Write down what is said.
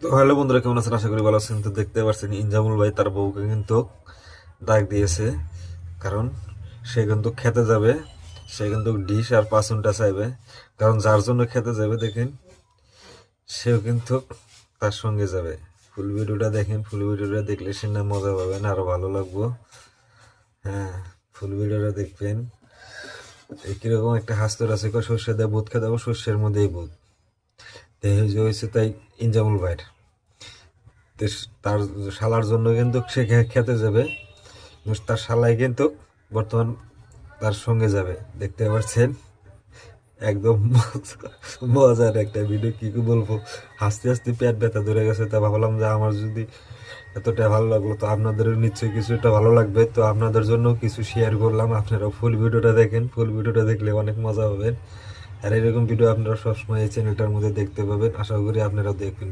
তো হ্যালো বন্ধুরা, কেমন আছেন? আশা করি ভালো আছেন। তো দেখতে পাচ্ছেন ইনজামুল ভাই তার বউকে কিন্তু ডাক দিয়েছে, কারণ সে কিন্তু খেতে যাবে। সে কিন্তু ডিশ আর পাসনটা চাইবে, কারণ যার জন্য খেতে যাবে দেখেন সেও কিন্তু তার সঙ্গে যাবে। ফুল ভিডিওটা দেখেন, ফুল ভিডিওটা দেখলে সে না মজা পাবেন, আরো ভালো লাগবো। হ্যাঁ, ফুল ভিডিওটা দেখবেন। এই কিরকম একটা হাস্তর আছে, সর্ষে দেয় বুধ খেতে যাবো, শস্যের মধ্যেই বুধ দেহে যে হয়েছে তাই ইনজামুল ভাইয়ের তার শালার জন্য কিন্তু সে খেতে যাবে। তার শালাই কিন্তু বর্তমান তার সঙ্গে যাবে, দেখতে পাচ্ছেন। একদম মজার একটা ভিডিও, কি কি বলবো, হাসতে হাসতে পেট ব্যথা ধরে গেছে। তা ভাবলাম যে আমার যদি এতটা ভালো লাগলো তো আপনাদেরও নিশ্চয়ই কিছুটা ভালো লাগবে। তো আপনাদের জন্য কিছু শেয়ার করলাম, আপনারা ফুল ভিডিওটা দেখেন। ফুল ভিডিওটা দেখলে অনেক মজা পাবেন। আর এরকম ভিডিও আপনারা সবসময় এই চ্যানেলটার মধ্যে দেখতে পাবেন। আশা করি আপনারাও দেখবেন।